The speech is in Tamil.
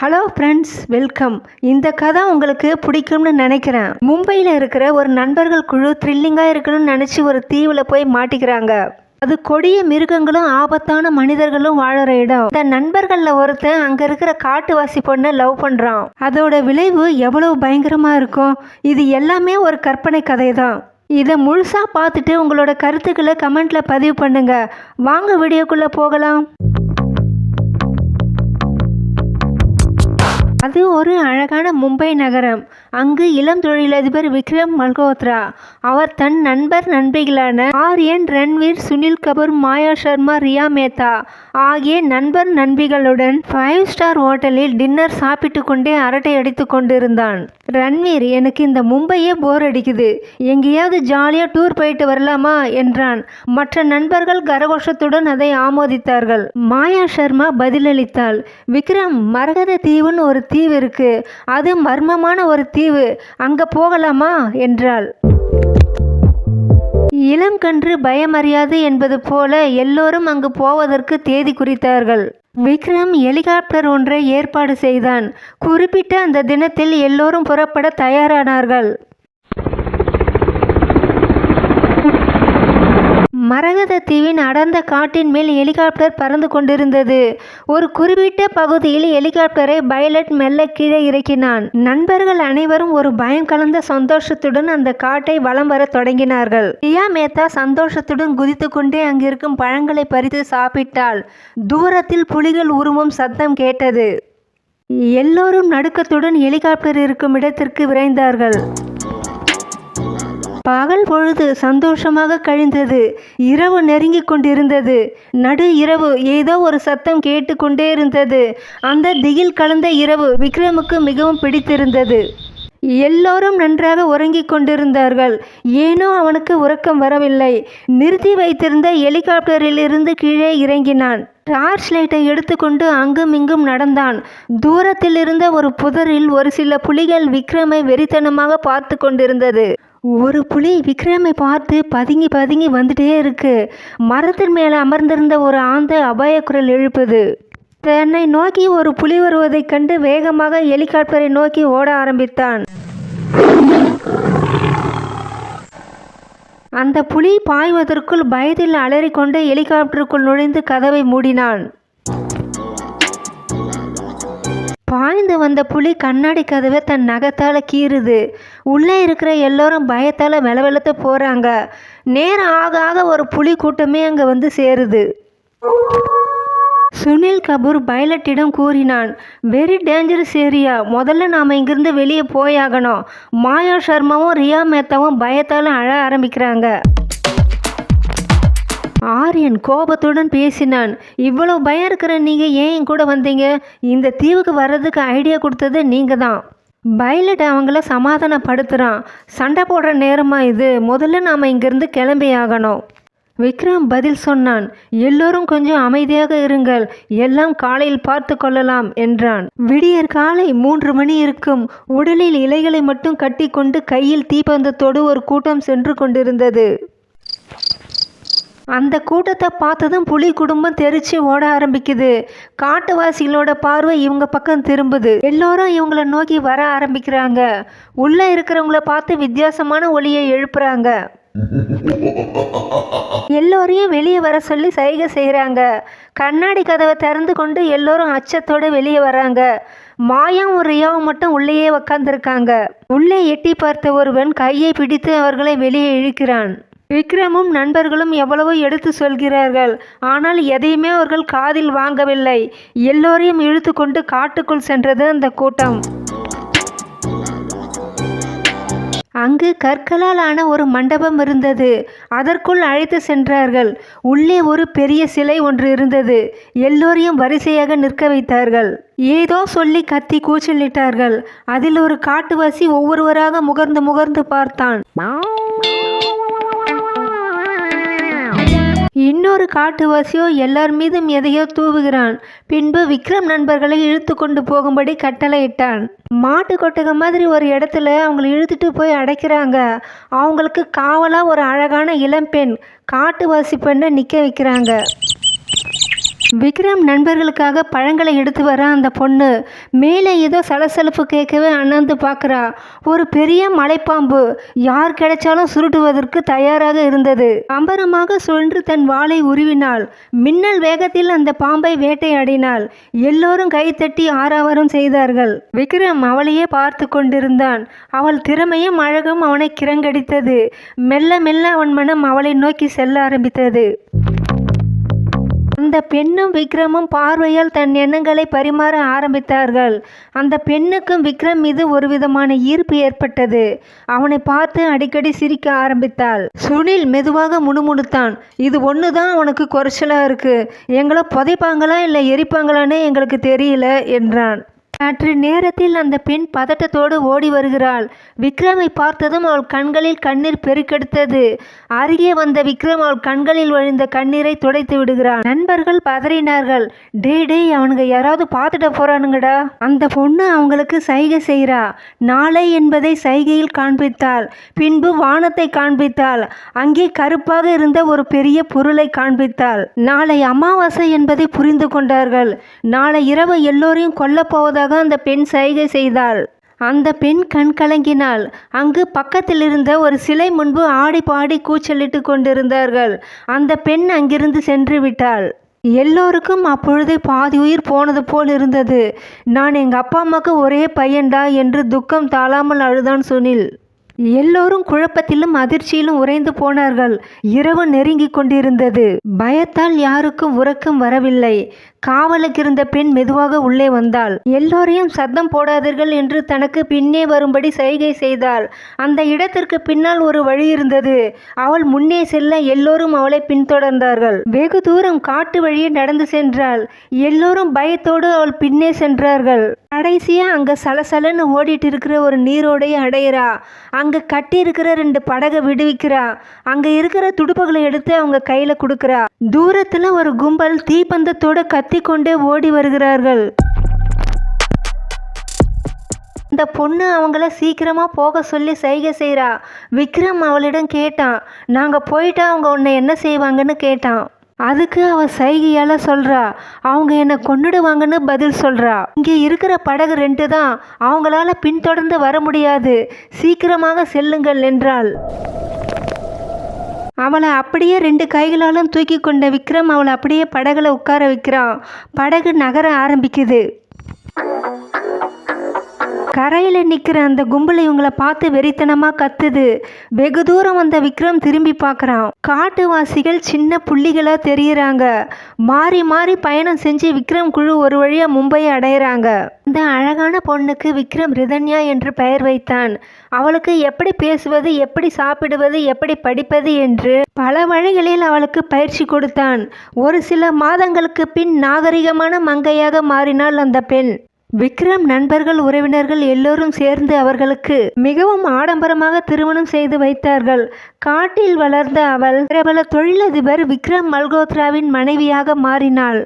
Hello friends, welcome. இந்த கதை உங்களுக்கு பிடிக்கும்னு நினைக்கிறேன். மும்பையில் இருக்கிற ஒரு நண்பர்கள் குழு த்ரில்லிங்காக இருக்கணும்னு நினச்சி ஒரு தீவில் போய் மாட்டிக்கிறாங்க. அது கொடிய மிருகங்களும் ஆபத்தான மனிதர்களும் வாழற இடம். இந்த நண்பர்களில் ஒருத்தன் அங்கே இருக்கிற காட்டுவாசி பொண்ணை லவ் பண்ணுறான். அதோட விளைவு எவ்வளவு பயங்கரமாக இருக்கும். இது எல்லாமே ஒரு கற்பனை கதை தான். இதை முழுசாக பார்த்துட்டு உங்களோட கருத்துக்களை கமெண்ட்டில் பதிவு பண்ணுங்க. வாங்க வீடியோக்குள்ளே போகலாம். அது ஒரு அழகான மும்பை நகரம். அங்கு இளம் தொழிலதிபர் விக்ரம் மல்கோத்ரா அவர் தன் நண்பிகளான ஆர்யன், ரன்வீர், சுனில் கபூர், மாயா சர்மா, ரியா மேத்தா ஆகிய நண்பிகளுடன் 5 ஸ்டார் ஹோட்டலில் டின்னர் சாப்பிட்டு கொண்டே அரட்டை அடித்து கொண்டிருந்தான். ரன்வீர், எனக்கு இந்த மும்பையே போர் அடிக்குது, எங்கேயாவது ஜாலியாக டூர் போயிட்டு வரலாமா என்றான். மற்ற நண்பர்கள் கரகோஷத்துடன் அதை ஆமோதித்தார்கள். மாயா சர்மா பதிலளித்தாள், விக்ரம், மரகத தீவுன்னு ஒரு தீவு இருக்கு, அது மர்மமான ஒரு தீவு, அங்க போகலாமா என்றாள். இளம் கன்று பயமறியாது என்பது போல எல்லோரும் அங்கு போவதற்கு தேதி குறித்தார்கள். விக்ரம் ஹெலிகாப்டர் ஒன்றை ஏற்பாடு செய்தான். குறிப்பிட்ட அந்த தினத்தில் எல்லோரும் புறப்பட தயாரானார்கள். மரகத தீவின் அடர்ந்த காட்டின் மேல் ஹெலிகாப்டர் பறந்து கொண்டிருந்தது. ஒரு குறிப்பிட்ட பகுதியில் ஹெலிகாப்டரை பைலட் மெல்ல கீழே இறக்கினான். நண்பர்கள் அனைவரும் ஒரு பயம் கலந்த சந்தோஷத்துடன் அந்த காட்டை வலம் வர தொடங்கினார்கள். ரியா மேத்தா சந்தோஷத்துடன் குதித்து கொண்டே அங்கிருக்கும் பழங்களை பறித்து சாப்பிட்டாள். தூரத்தில் புலிகள் உருவும் சத்தம் கேட்டது. எல்லோரும் நடுக்கத்துடன் ஹெலிகாப்டர் இருக்கும் இடத்திற்கு விரைந்தார்கள். பகல் பொழுது சந்தோஷமாக கழிந்தது. இரவு நெருங்கி கொண்டிருந்தது. நடு இரவு ஏதோ ஒரு சத்தம் கேட்டு கொண்டே இருந்தது. அந்த திகில் கலந்த இரவு விக்ரமுக்கு மிகவும் பிடித்திருந்தது. எல்லோரும் நன்றாக உறங்கிக் கொண்டிருந்தார்கள். ஏனோ அவனுக்கு உறக்கம் வரவில்லை. நிறுத்தி வைத்திருந்த ஹெலிகாப்டரில் இருந்து கீழே இறங்கினான். டார்ச் லைட்டை எடுத்துக்கொண்டு அங்கும் இங்கும் நடந்தான். தூரத்தில் இருந்த ஒரு புதரில் ஒரு சில புலிகள் விக்ரமை வெறித்தனமாக பார்த்து கொண்டிருந்தது. ஒரு புலி விக்ரமை பார்த்து பதுங்கி பதுங்கி வந்துட்டே இருக்கு. மரத்தின் மேலே அமர்ந்திருந்த ஒரு ஆந்தை அபாய குரல் எழுப்புது. தன்னை நோக்கி ஒரு புலி வருவதைக் கண்டு வேகமாக ஹெலிகாப்டரை நோக்கி ஓட ஆரம்பித்தான். அந்த புலி பாய்வதற்குள் பயத்தில் அலறிக்கொண்டு ஹெலிகாப்டருக்குள் நுழைந்து கதவை மூடினான். பாய்ந்து வந்த புலி கண்ணாடி கதவை தன் நகத்தால் கீறுது. உள்ளே இருக்கிற எல்லோரும் பயத்தால் வெளவெளத்து போகிறாங்க. நேரம் ஆக ஆக ஒரு புலி கூட்டமே அங்கே வந்து சேருது. சுனில் கபூர் பைலட்டிடம் கூறினான், வெரி டேஞ்சரஸ் ஏரியா, முதல்ல நாம் இங்கிருந்து வெளியே போயாகணும். மாயா சர்மாவும் ரியா மேத்தாவும் பயத்தால் அழ ஆரம்பிக்கிறாங்க. ஆர்யன் கோபத்துடன் பேசினான், இவ்வளவு பயம் இருக்கிற நீங்கள் ஏன் என் கூட வந்தீங்க? இந்த தீவுக்கு வர்றதுக்கு ஐடியா கொடுத்தது நீங்கள் தான். பைலட் அவங்கள சமாதானப்படுத்துகிறான். சண்டை போடுற நேரமா இது, முதல்ல நாம் இங்கிருந்து கிளம்பி ஆகணும். விக்ரம் பதில் சொன்னான், எல்லோரும் கொஞ்சம் அமைதியாக இருங்கள், எல்லாம் காலையில் பார்த்து கொள்ளலாம் என்றான். விடியற் காலை 3 மணி இருக்கும். உடலில் இலைகளை மட்டும் கட்டி கொண்டு கையில் தீப்பந்தத்தோடு ஒரு கூட்டம் சென்று கொண்டிருந்தது. அந்த கூட்டத்தை பார்த்ததும் புலி குடும்பம் தெரிச்சு ஓட ஆரம்பிக்குது. காட்டுவாசிகளோட பார்வை இவங்க பக்கம் திரும்புது. எல்லோரும் இவங்கள நோக்கி வர ஆரம்பிக்கிறாங்க. உள்ள இருக்கிறவங்கள பார்த்து வித்தியாசமான ஒலியை எழுப்புறாங்க. எல்லோரையும் வெளியே வர சொல்லி சைகை செய்கிறாங்க. கண்ணாடி கதவை திறந்து கொண்டு எல்லோரும் அச்சத்தோடு வெளியே வராங்க. மாயாவும் ரியாவும் மட்டும் உள்ளேயே உக்காந்துருக்காங்க. உள்ளே எட்டி பார்த்த ஒருவன் கையை பிடித்து அவர்களை வெளியே இழுக்கிறான். விக்ரமும் நண்பர்களும் எவ்வளவோ எடுத்து சொல்கிறார்கள். ஆனால் எதையுமே அவர்கள் காதில் வாங்கவில்லை. எல்லோரையும் இழுத்து கொண்டு காட்டுக்குள் சென்றது அந்த கூட்டம். அங்கு கற்களால் ஆன ஒரு மண்டபம் இருந்தது. அதற்குள் அழைத்து சென்றார்கள். உள்ளே ஒரு பெரிய சிலை ஒன்று இருந்தது. எல்லோரையும் வரிசையாக நிற்க வைத்தார்கள். ஏதோ சொல்லி கத்தி கூச்சலிட்டார்கள். அதில் ஒரு காட்டுவாசி ஒவ்வொருவராக முகர்ந்து பார்த்தான். இன்னொரு காட்டுவாசியோ எல்லார் மீதும் எதையோ தூவுகிறான். பின்பு விக்ரம் நண்பர்களை இழுத்து கொண்டு போகும்படி கட்டளையிட்டான். மாட்டு கொட்டகம் மாதிரி ஒரு இடத்துல அவங்களை இழுத்துட்டு போய் அடைக்கிறாங்க. அவங்களுக்கு காவலா ஒரு அழகான இளம்பெண் காட்டுவாசி பெண்ணை நிற்க வைக்கிறாங்க. விக்ரம் நண்பர்களுக்காக பழங்களை எடுத்து வர அந்த பொண்ணு மேலே ஏதோ சலசலப்பு கேட்கவே அண்ணாந்து பார்க்குறா. ஒரு பெரிய மலைப்பாம்பு யார் கிடைச்சாலும் சுருட்டுவதற்கு தயாராக இருந்தது. அம்பரமாக சுழன்று தன் வாளை உருவினாள். மின்னல் வேகத்தில் அந்த பாம்பை வேட்டையாடினாள். எல்லோரும் கைத்தட்டி ஆரவாரம் செய்தார்கள். விக்ரம் அவளையே பார்த்து கொண்டிருந்தான். அவள் திறமையும் அழகும் அவனை கிறங்கடித்தது. மெல்ல மெல்ல அவன் மனம் அவளை நோக்கி செல்ல ஆரம்பித்தது. அந்த பெண்ணும் விக்ரமும் பார்வையால் தன் எண்ணங்களை பரிமாற ஆரம்பித்தார்கள். அந்த பெண்ணுக்கும் விக்ரம் மீது ஒரு விதமான ஈர்ப்பு ஏற்பட்டது. அவனை பார்த்து அடிக்கடி சிரிக்க ஆரம்பித்தாள். சுனில் மெதுவாக முணுமுணுத்தான். இது ஒன்று தான் அவனுக்கு குறைச்சலாக இருக்கு. எங்களை புதைப்பாங்களா இல்லை எரிப்பாங்களான்னு எங்களுக்கு தெரியல என்றான். சற்று நேரத்தில் அந்த பெண் பதட்டத்தோடு ஓடி வருகிறாள். விக்ரமை பார்த்ததும் அவள் கண்களில் கண்ணீர் பெருக்கெடுத்தது. அருகே வந்த விக்ரம் அவள் கண்களில் வழிந்த கண்ணீரை துடைத்து விடுகிறான். நண்பர்கள் பதறினார்கள். டே அவனுங்க யாராவது பார்த்துட்ட போறானுங்கடா. அந்த பொண்ணு அவங்களுக்கு சைகை செய்கிறா. நாளை என்பதை சைகையில் காண்பித்தாள். பின்பு வானத்தை காண்பித்தாள். அங்கே கருப்பாக இருந்த ஒரு பெரிய பொருளை காண்பித்தாள். நாளை அமாவாசை என்பதை புரிந்து கொண்டார்கள். நாளை இரவு எல்லோரையும் கொல்லப்போவதாக அந்த பெண் சைகை செய்தாள். அந்த பெண் கண் கலங்கினாள். அங்கு பக்கத்தில் இருந்த ஒரு சிலை முன்பு ஆடி பாடி கூச்சலிட்டு கொண்டிருந்தார்கள். அந்த பெண் அங்கிருந்து சென்று விட்டாள். எல்லோருக்கும் அப்பொழுதே பாதி உயிர் போனது போல் இருந்தது. நான் எங்கள் அப்பா அம்மாவுக்கு ஒரே பையன்டா என்று துக்கம் தாழாமல் அழுதான் சுனில். எல்லோரும் குழப்பத்திலும் அதிர்ச்சியிலும் உறைந்து போனார்கள். இரவு நெருங்கி கொண்டிருந்தது. பயத்தால் யாருக்கும் உறக்கம் வரவில்லை. காவலுக்கு இருந்த பெண் மெதுவாக உள்ளே வந்தாள். எல்லோரையும் சத்தம் போடாதீர்கள் என்று தனக்கு பின்னே வரும்படி சைகை செய்தாள். அந்த இடத்திற்கு பின்னால் ஒரு வழி இருந்தது. அவள் முன்னே செல்ல எல்லோரும் அவளை பின்தொடர்ந்தார்கள். வெகு தூரம் காட்டு வழியே நடந்து சென்றாள். எல்லோரும் பயத்தோடு அவள் பின்னே சென்றார்கள். கடைசியா அங்க சலசலன்னு ஓடிட்டு இருக்கிற ஒரு நீரோடைய அடையிறா. அங்க கட்டி இருக்கிற 2 படகை விடுவிக்கிறா. அங்க இருக்கிற துடுப்புகளை எடுத்து அவங்க கையில கொடுக்கறா. தூரத்துல ஒரு கும்பல் தீப்பந்தத்தோட கத்திக்கொண்டே ஓடி வருகிறார்கள். அந்த பொண்ணு அவங்கள சீக்கிரமா போக சொல்லி சைகை செய்கிறா. விக்ரம் அவளிடம் கேட்டான். நாங்க போயிட்டா அவங்க உன்னை என்ன செய்வாங்கன்னு கேட்டான். அதுக்கு அவ சைகையால சொல்றா, அவங்க என்னை கொன்னுடுவாங்கன்னு பதில் சொல்றா. இங்கே இருக்கிற படகு 2 தான். அவங்களால பின்தொடர்ந்து வர முடியாது. சீக்கிரமாக செல்லுங்கள் என்றாள். அவளை அப்படியே 2 கைகளாலும் தூக்கி கொண்ட விக்ரம் அவளை அப்படியே படகுல உட்கார வைக்கிறான். படகு நகர ஆரம்பிக்குது. கரையில் நிற்கிற அந்த கும்பலை இவங்களை பார்த்து வெறித்தனமாக கத்துது. வெகு தூரம் வந்த விக்ரம் திரும்பி பார்க்குறான். காட்டுவாசிகள் சின்ன புள்ளிகளாக தெரியுறாங்க. மாறி மாறி பயணம் செஞ்சு விக்ரம் குழு ஒரு வழியாக மும்பையை அடையிறாங்க. இந்த அழகான பொண்ணுக்கு விக்ரம் ரிதன்யா என்று பெயர் வைத்தான். அவளுக்கு எப்படி பேசுவது, எப்படி சாப்பிடுவது, எப்படி படிப்பது என்று பல வழிகளில் அவளுக்கு பயிற்சி கொடுத்தான். ஒரு சில மாதங்களுக்கு பின் நாகரிகமான மங்கையாக மாறினாள் அந்த பெண். விக்ரம் நண்பர்கள் உறவினர்கள் எல்லோரும் சேர்ந்து அவர்களுக்கு மிகவும் ஆடம்பரமாக திருமணம் செய்து வைத்தார்கள். காட்டில் வளர்ந்த அவள் பிரபல தொழிலதிபர் விக்ரம் மல்கோத்ராவின் மனைவியாக மாறினாள்.